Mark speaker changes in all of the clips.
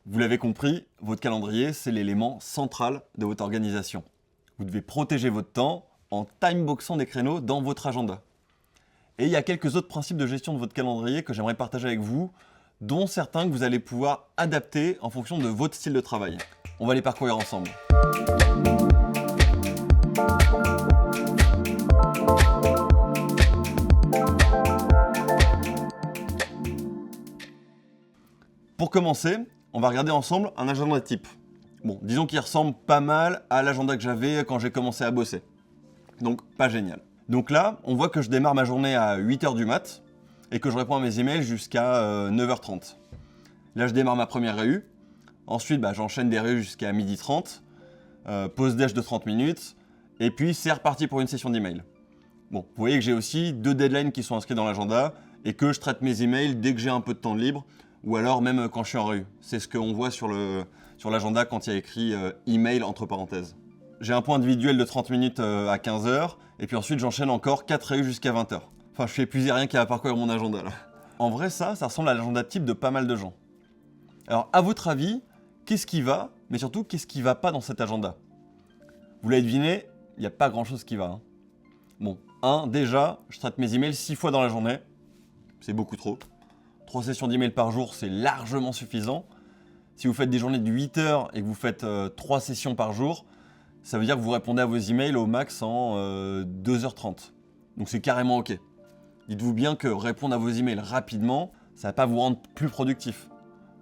Speaker 1: Vous l'avez compris, votre calendrier, c'est l'élément central de votre organisation. Vous devez protéger votre temps en timeboxant des créneaux dans votre agenda. Et il y a quelques autres principes de gestion de votre calendrier que j'aimerais partager avec vous, dont certains que vous allez pouvoir adapter en fonction de votre style de travail. On va les parcourir ensemble. Pour commencer, on va regarder ensemble un agenda type. Bon, disons qu'il ressemble pas mal à l'agenda que j'avais quand j'ai commencé à bosser. Donc, pas génial. Donc là, on voit que je démarre ma journée à 8h du mat et que je réponds à mes emails jusqu'à 9h30. Là, je démarre ma première réu. Ensuite, j'enchaîne des réus jusqu'à 12h30. Pause déj de 30 minutes. Et puis, c'est reparti pour une session d'email. Bon, vous voyez que j'ai aussi 2 deadlines qui sont inscrits dans l'agenda et que je traite mes emails dès que j'ai un peu de temps de libre ou alors même quand je suis en réu. C'est ce qu'on voit sur l'agenda quand il y a écrit email entre parenthèses. J'ai un point individuel de 30 minutes à 15h et puis ensuite j'enchaîne encore 4 réus jusqu'à 20h. Enfin, je suis épuisé rien qu'à parcourir mon agenda là. En vrai, ça ressemble à l'agenda type de pas mal de gens. Alors, à votre avis, qu'est-ce qui va, mais surtout, qu'est-ce qui va pas dans cet agenda? Vous l'avez deviné, il n'y a pas grand-chose qui va. Bon, déjà, je traite mes emails 6 fois dans la journée. C'est beaucoup trop. 3 sessions d'emails par jour, c'est largement suffisant. Si vous faites des journées de 8 heures et que vous faites 3 sessions par jour, ça veut dire que vous répondez à vos emails au max en 2h30. Donc c'est carrément OK. Dites-vous bien que répondre à vos emails rapidement, ça ne va pas vous rendre plus productif.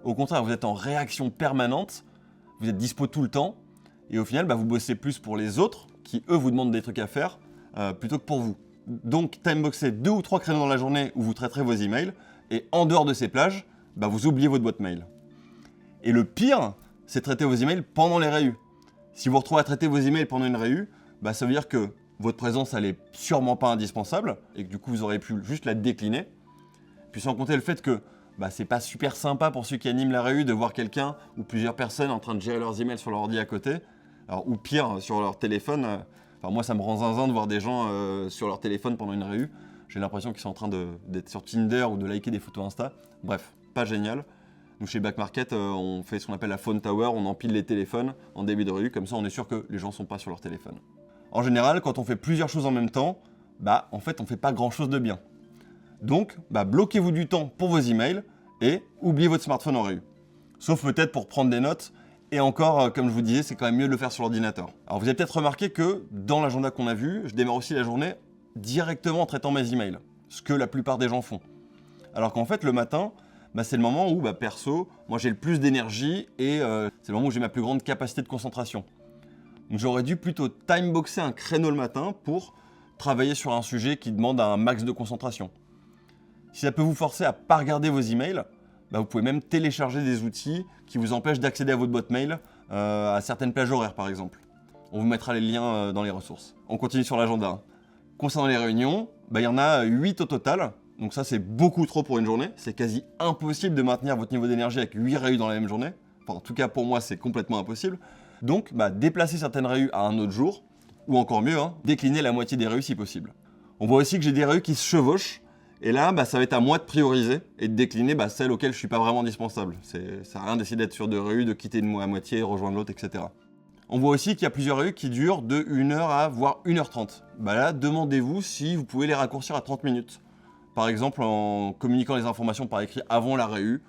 Speaker 1: Au contraire, vous êtes en réaction permanente, vous êtes dispo tout le temps, et au final, vous bossez plus pour les autres, qui eux vous demandent des trucs à faire, plutôt que pour vous. Donc, timeboxez 2 ou 3 créneaux dans la journée où vous traiterez vos emails, et en dehors de ces plages, vous oubliez votre boîte mail. Et le pire, c'est traiter vos emails pendant les réus. Si vous vous retrouvez à traiter vos emails pendant une réu, ça veut dire que votre présence, elle est sûrement pas indispensable, et que du coup, vous aurez pu juste la décliner. Puis sans compter le fait que c'est pas super sympa pour ceux qui animent la réu de voir quelqu'un ou plusieurs personnes en train de gérer leurs emails sur leur ordi à côté, alors, ou pire, sur leur téléphone. Moi, ça me rend zinzin de voir des gens sur leur téléphone pendant une réu. J'ai l'impression qu'ils sont en train d'être sur Tinder ou de liker des photos Insta. Bref, pas génial. Nous, chez Back Market, on fait ce qu'on appelle la phone tower, on empile les téléphones en début de réu, comme ça on est sûr que les gens ne sont pas sur leur téléphone. En général, quand on fait plusieurs choses en même temps, en fait, on ne fait pas grand-chose de bien. Donc, bloquez-vous du temps pour vos emails et oubliez votre smartphone en réu. Sauf peut-être pour prendre des notes, et encore, comme je vous disais, c'est quand même mieux de le faire sur l'ordinateur. Alors, vous avez peut-être remarqué que dans l'agenda qu'on a vu, je démarre aussi la journée directement en traitant mes emails, ce que la plupart des gens font. Alors qu'en fait, le matin, c'est le moment où, perso, moi j'ai le plus d'énergie et c'est le moment où j'ai ma plus grande capacité de concentration. Donc j'aurais dû plutôt timeboxer un créneau le matin pour travailler sur un sujet qui demande un max de concentration. Si ça peut vous forcer à ne pas regarder vos emails, vous pouvez même télécharger des outils qui vous empêchent d'accéder à votre boîte mail à certaines plages horaires par exemple. On vous mettra les liens dans les ressources. On continue sur l'agenda. Concernant les réunions, il y en a 8 au total. Donc ça, c'est beaucoup trop pour une journée. C'est quasi impossible de maintenir votre niveau d'énergie avec 8 réunions dans la même journée. Enfin, en tout cas, pour moi, c'est complètement impossible. Donc, déplacer certaines réunions à un autre jour, ou encore mieux, décliner la moitié des réunions si possible. On voit aussi que j'ai des réunions qui se chevauchent. Et là, ça va être à moi de prioriser et de décliner celles auxquelles je ne suis pas vraiment indispensable. Ça sert à rien d'essayer d'être sur 2 réunions, de quitter une à moitié, rejoindre l'autre, etc. On voit aussi qu'il y a plusieurs réunions qui durent de 1h à voire 1h30. Là, demandez-vous si vous pouvez les raccourcir à 30 minutes. Par exemple, en communiquant les informations par écrit avant la réu.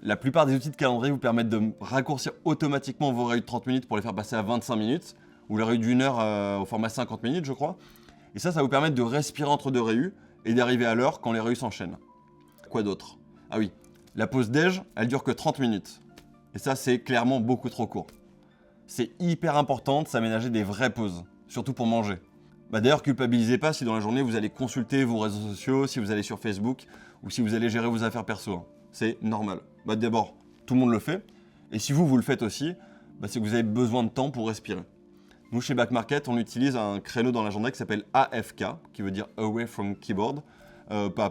Speaker 1: La plupart des outils de calendrier vous permettent de raccourcir automatiquement vos réunions de 30 minutes pour les faire passer à 25 minutes, ou les réunions d'une heure au format 50 minutes, je crois. Et ça va vous permettre de respirer entre 2 réunions et d'arriver à l'heure quand les réunions s'enchaînent. Quoi d'autre? Ah oui, la pause déj, elle dure que 30 minutes. Et ça, c'est clairement beaucoup trop court. C'est hyper important de s'aménager des vraies pauses, surtout pour manger. D'ailleurs, culpabilisez pas si dans la journée vous allez consulter vos réseaux sociaux, si vous allez sur Facebook ou si vous allez gérer vos affaires perso. C'est normal. D'abord, tout le monde le fait. Et si vous le faites aussi, c'est que vous avez besoin de temps pour respirer. Nous, chez Back Market, on utilise un créneau dans l'agenda qui s'appelle AFK, qui veut dire Away from Keyboard,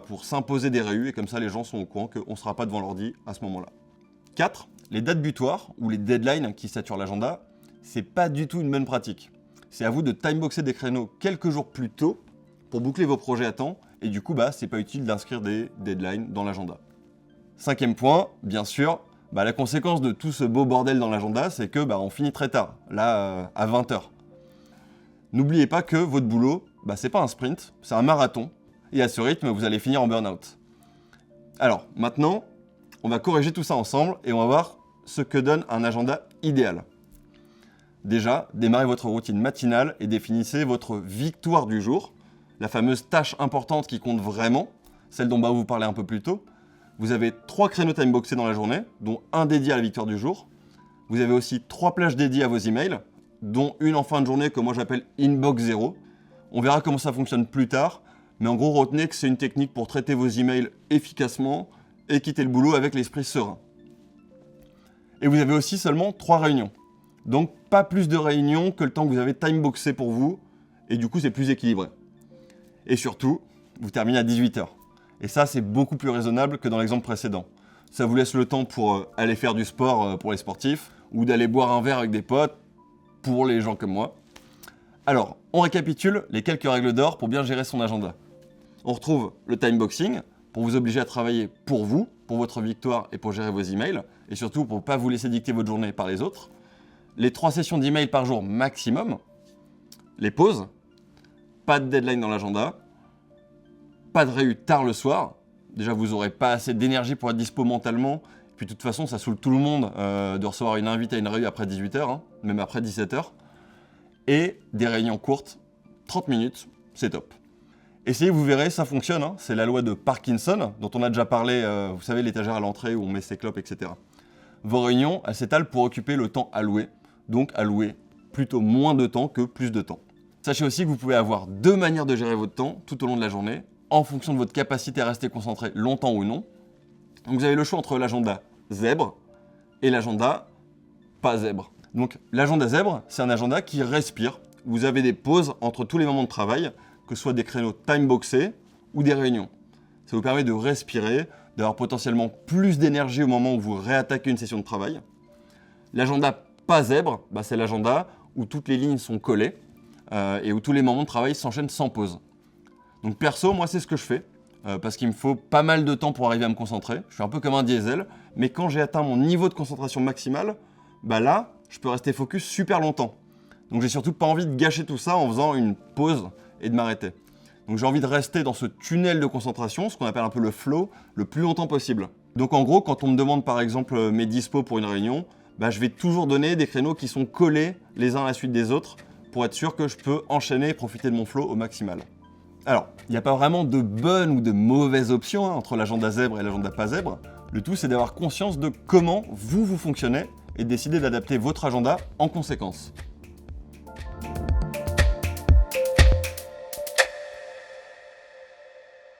Speaker 1: pour s'imposer des réus et comme ça les gens sont au courant qu'on ne sera pas devant l'ordi à ce moment-là. 4. Les dates butoirs ou les deadlines qui saturent l'agenda, c'est pas du tout une bonne pratique. C'est à vous de timeboxer des créneaux quelques jours plus tôt pour boucler vos projets à temps et du coup, c'est pas utile d'inscrire des deadlines dans l'agenda. 5e point, bien sûr, Bah, la conséquence de tout ce beau bordel dans l'agenda, c'est que on finit très tard, là à 20h. N'oubliez pas que votre boulot, c'est pas un sprint, c'est un marathon, et à ce rythme, vous allez finir en burn-out. Alors, maintenant, on va corriger tout ça ensemble et on va voir ce que donne un agenda idéal. Déjà, démarrez votre routine matinale et définissez votre victoire du jour, la fameuse tâche importante qui compte vraiment, celle dont vous parlez un peu plus tôt. Vous avez 3 créneaux timeboxés dans la journée, dont un dédié à la victoire du jour. Vous avez aussi 3 plages dédiées à vos emails, dont une en fin de journée que moi j'appelle Inbox 0. On verra comment ça fonctionne plus tard, mais en gros retenez que c'est une technique pour traiter vos emails efficacement et quitter le boulot avec l'esprit serein. Et vous avez aussi seulement 3 réunions. Donc pas plus de réunions que le temps que vous avez timeboxé pour vous, et du coup c'est plus équilibré. Et surtout, vous terminez à 18h. Et ça c'est beaucoup plus raisonnable que dans l'exemple précédent. Ça vous laisse le temps pour aller faire du sport pour les sportifs, ou d'aller boire un verre avec des potes pour les gens comme moi. Alors, on récapitule les quelques règles d'or pour bien gérer son agenda. On retrouve le timeboxing, pour vous obliger à travailler pour vous, pour votre victoire et pour gérer vos emails, et surtout pour ne pas vous laisser dicter votre journée par les autres. Les 3 sessions d'email par jour maximum. Les pauses. Pas de deadline dans l'agenda. Pas de réu tard le soir. Déjà, vous n'aurez pas assez d'énergie pour être dispo mentalement. Puis de toute façon, ça saoule tout le monde de recevoir une invite à une réu après 18h, même après 17h. Et des réunions courtes, 30 minutes, c'est top. Essayez, vous verrez, ça fonctionne. C'est la loi de Parkinson, dont on a déjà parlé, vous savez, l'étagère à l'entrée où on met ses clopes, etc. Vos réunions, elles s'étalent pour occuper le temps alloué. Donc allouer plutôt moins de temps que plus de temps. Sachez aussi que vous pouvez avoir 2 manières de gérer votre temps tout au long de la journée, en fonction de votre capacité à rester concentré longtemps ou non. Donc vous avez le choix entre l'agenda zèbre et l'agenda pas zèbre. Donc l'agenda zèbre, c'est un agenda qui respire. Vous avez des pauses entre tous les moments de travail, que ce soit des créneaux timeboxés ou des réunions. Ça vous permet de respirer, d'avoir potentiellement plus d'énergie au moment où vous réattaquez une session de travail. L'agenda pas zèbre, c'est l'agenda où toutes les lignes sont collées et où tous les moments de travail s'enchaînent sans pause. Donc perso, moi c'est ce que je fais, parce qu'il me faut pas mal de temps pour arriver à me concentrer. Je suis un peu comme un diesel, mais quand j'ai atteint mon niveau de concentration maximale, là, je peux rester focus super longtemps. Donc j'ai surtout pas envie de gâcher tout ça en faisant une pause et de m'arrêter. Donc j'ai envie de rester dans ce tunnel de concentration, ce qu'on appelle un peu le flow, le plus longtemps possible. Donc en gros, quand on me demande par exemple mes dispos pour une réunion, je vais toujours donner des créneaux qui sont collés les uns à la suite des autres pour être sûr que je peux enchaîner et profiter de mon flow au maximal. Alors, il n'y a pas vraiment de bonne ou de mauvaise option entre l'agenda zèbre et l'agenda pas zèbre. Le tout, c'est d'avoir conscience de comment vous fonctionnez et de décider d'adapter votre agenda en conséquence.